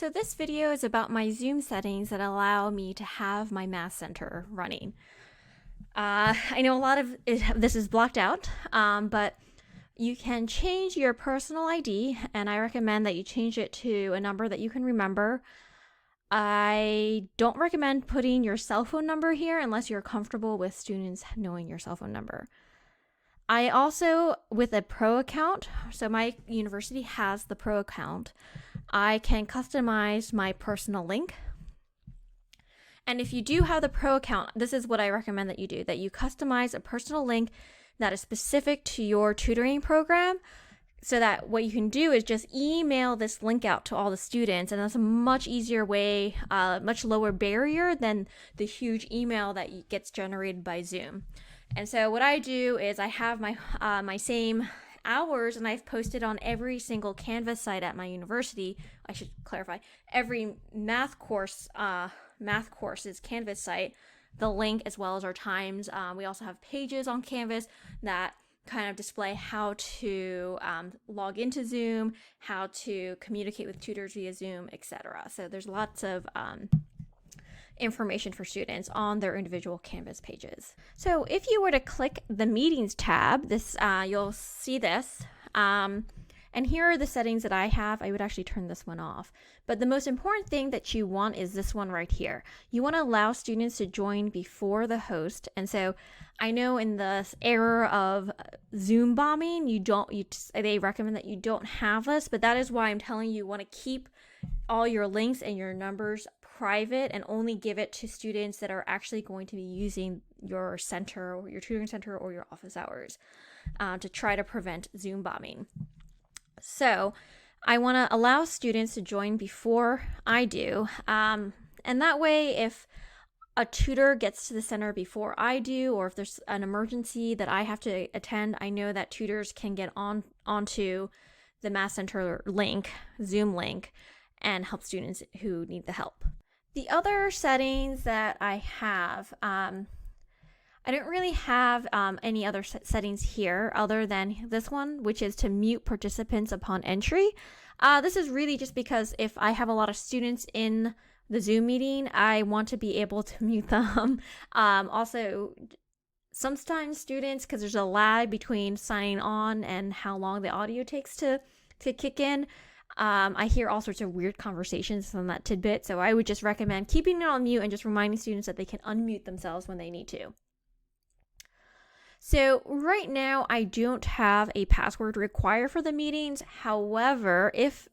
So this video is about my Zoom settings that allow me to have my Math Center running. I know a lot of this is blocked out, but you can change your personal ID, and I recommend that you change it to a number that you can remember. I don't recommend putting your cell phone number here unless you're comfortable with students knowing your cell phone number. I also, with a pro account, so my university has the pro account, I can customize my personal link. And if you do have the pro account, this is what I recommend that you do, that you customize a personal link that is specific to your tutoring program, so that what you can do is just email this link out to all the students, and that's a much easier way, much lower barrier than the huge email that gets generated by Zoom. And so what I do is I have my same hours, and I've posted on every single Canvas site at my university. I should clarify, every math course's Canvas site, the link as well as our times. We also have pages on Canvas that kind of display how to log into Zoom, how to communicate with tutors via Zoom, etc. So there's lots of information for students on their individual Canvas pages. So if you were to click the Meetings tab, this you'll see this. And here are the settings that I have. I would actually turn this one off. But the most important thing that you want is this one right here. You want to allow students to join before the host. And so I know in the era of Zoom bombing, they recommend that you don't have this, but that is why I'm telling you want to keep all your links and your numbers private and only give it to students that are actually going to be using your center or your tutoring center or your office hours to try to prevent Zoom bombing. So I want to allow students to join before I do. And that way, if a tutor gets to the center before I do, or if there's an emergency that I have to attend, I know that tutors can get onto the Math Center link, Zoom link, and help students who need the help. The other settings that I have, I don't really have any other settings here other than this one, which is to mute participants upon entry. This is really just because if I have a lot of students in the Zoom meeting, I want to be able to mute them. Also, sometimes students, because there's a lag between signing on and how long the audio takes to kick in, I hear all sorts of weird conversations on that tidbit, so I would just recommend keeping it on mute and just reminding students that they can unmute themselves when they need to. So right now, I don't have a password required for the meetings. However, if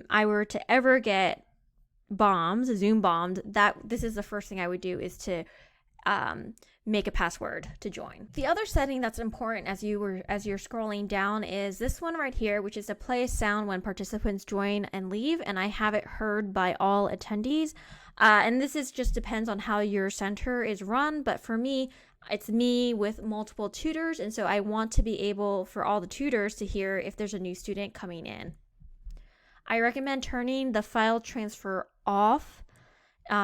I were to ever get Zoom bombed, this is the first thing I would do is to make a password to join. The other setting that's important as you're scrolling down is this one right here, which is to play a sound when participants join and leave, and I have it heard by all attendees. And this just depends on how your center is run, but for me, it's me with multiple tutors, and so I want to be able for all the tutors to hear if there's a new student coming in. I recommend turning the file transfer off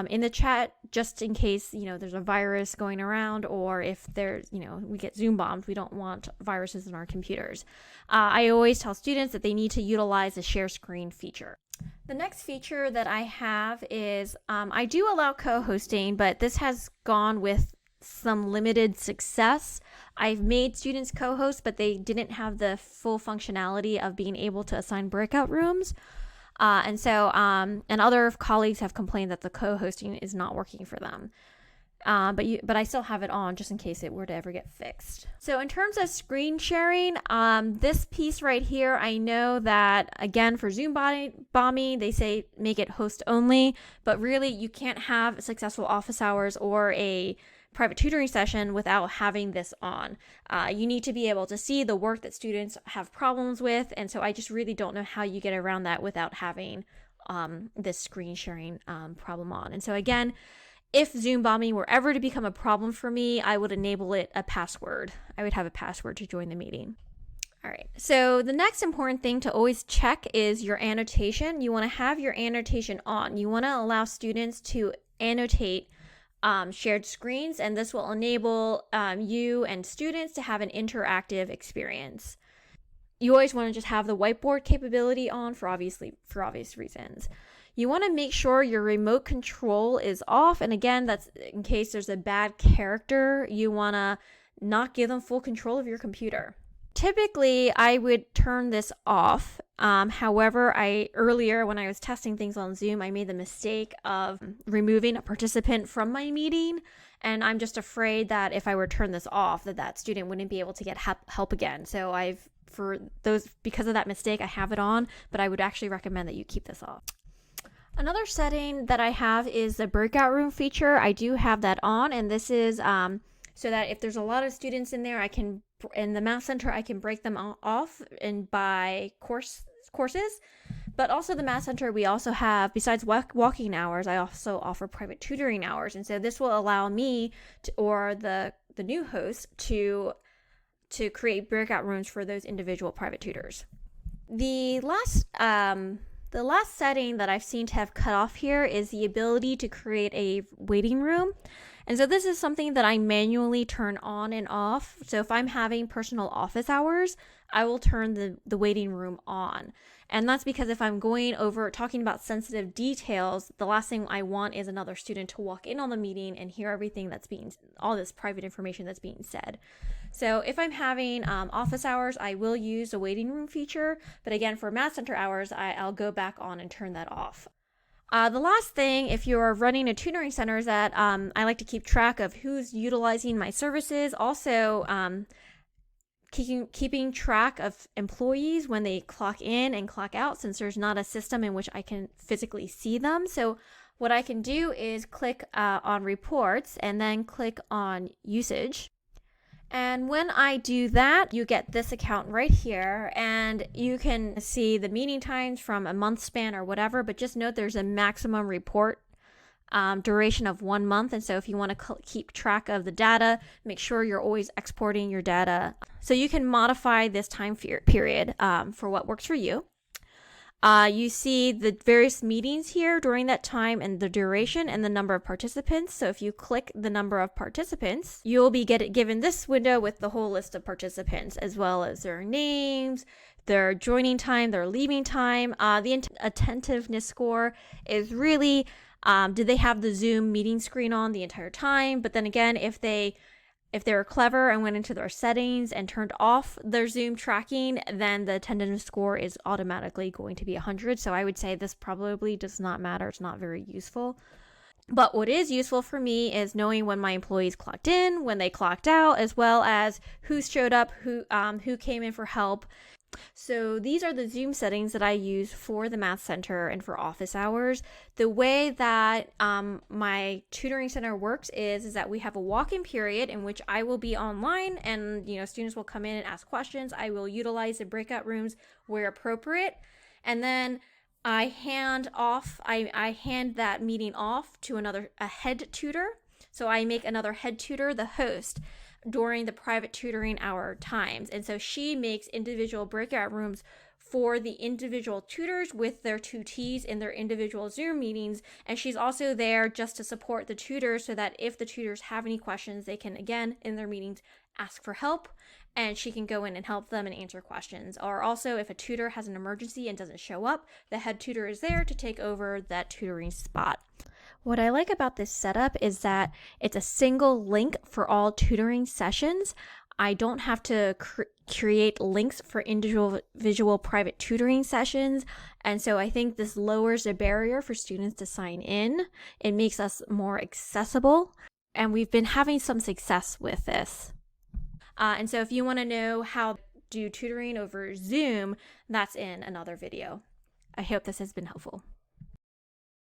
in the chat, just in case, there's a virus going around, or if we get Zoom bombed, we don't want viruses in our computers. I always tell students that they need to utilize the share screen feature. The next feature that I have is I do allow co-hosting, but this has gone with some limited success. I've made students co-host, but they didn't have the full functionality of being able to assign breakout rooms. And other colleagues have complained that the co-hosting is not working for them. But I still have it on just in case it were to ever get fixed. So in terms of screen sharing, this piece right here, I know that again for Zoom bombing, they say make it host only, but really you can't have successful office hours or a private tutoring session without having this on. You need to be able to see the work that students have problems with, and so I just really don't know how you get around that without having this screen sharing problem on. And so again, if Zoom bombing were ever to become a problem for me, I would enable a password. I would have a password to join the meeting. All right, so the next important thing to always check is your annotation. You want to have your annotation on. You want to allow students to annotate shared screens, and this will enable you and students to have an interactive experience. You always want to just have the whiteboard capability on for obvious reasons. You want to make sure your remote control is off. And again, that's in case there's a bad character, you want to not give them full control of your computer. Typically, I would turn this off. However, earlier when I was testing things on Zoom, I made the mistake of removing a participant from my meeting. And I'm just afraid that if I were to turn this off, that student wouldn't be able to get help again. So because of that mistake, I have it on, but I would actually recommend that you keep this off. Another setting that I have is the breakout room feature. I do have that on, and this is so that if there's a lot of students in there, in the Math Center, I can break them off and by courses. But also the Math Center, we also have, besides walking hours, I also offer private tutoring hours. And so this will allow me or the new host to create breakout rooms for those individual private tutors. The last setting that I've seen to have cut off here is the ability to create a waiting room. And so this is something that I manually turn on and off. So if I'm having personal office hours, I will turn the waiting room on. And that's because if I'm talking about sensitive details, the last thing I want is another student to walk in on the meeting and hear everything all this private information that's being said. So if I'm having office hours, I will use the waiting room feature. But again, for Math Center hours, I'll go back on and turn that off. The last thing, if you're running a tutoring center, is that I like to keep track of who's utilizing my services. Also, keeping track of employees when they clock in and clock out, since there's not a system in which I can physically see them. So what I can do is click on reports and then click on usage. And when I do that, you get this account right here, and you can see the meeting times from a month span or whatever, but just note there's a maximum report duration of 1 month. And so if you want to keep track of the data, make sure you're always exporting your data. So you can modify this time period for what works for you. You see the various meetings here during that time and the duration and the number of participants. So if you click the number of participants, you'll be given this window with the whole list of participants, as well as their names, their joining time, their leaving time. The attentiveness score is really, did they have the Zoom meeting screen on the entire time? But then again, if they were clever and went into their settings and turned off their Zoom tracking, then the attendance score is automatically going to be 100. So I would say this probably does not matter. It's not very useful. But what is useful for me is knowing when my employees clocked in, when they clocked out, as well as who showed up, who came in for help. So these are the Zoom settings that I use for the Math Center and for office hours. The way that my tutoring center works is that we have a walk-in period in which I will be online, and students will come in and ask questions. I will utilize the breakout rooms where appropriate, and then I hand that meeting off to a head tutor. So I make another head tutor the host during the private tutoring hour times. And so she makes individual breakout rooms for the individual tutors with their tutees in their individual Zoom meetings. And she's also there just to support the tutors so that if the tutors have any questions, they can, again, in their meetings, ask for help, and she can go in and help them and answer questions. Or also, if a tutor has an emergency and doesn't show up, the head tutor is there to take over that tutoring spot. What I like about this setup is that it's a single link for all tutoring sessions. I don't have to create links for individual private tutoring sessions. And so I think this lowers the barrier for students to sign in. It makes us more accessible. And we've been having some success with this. And so if you want to know how to do tutoring over Zoom, that's in another video. I hope this has been helpful.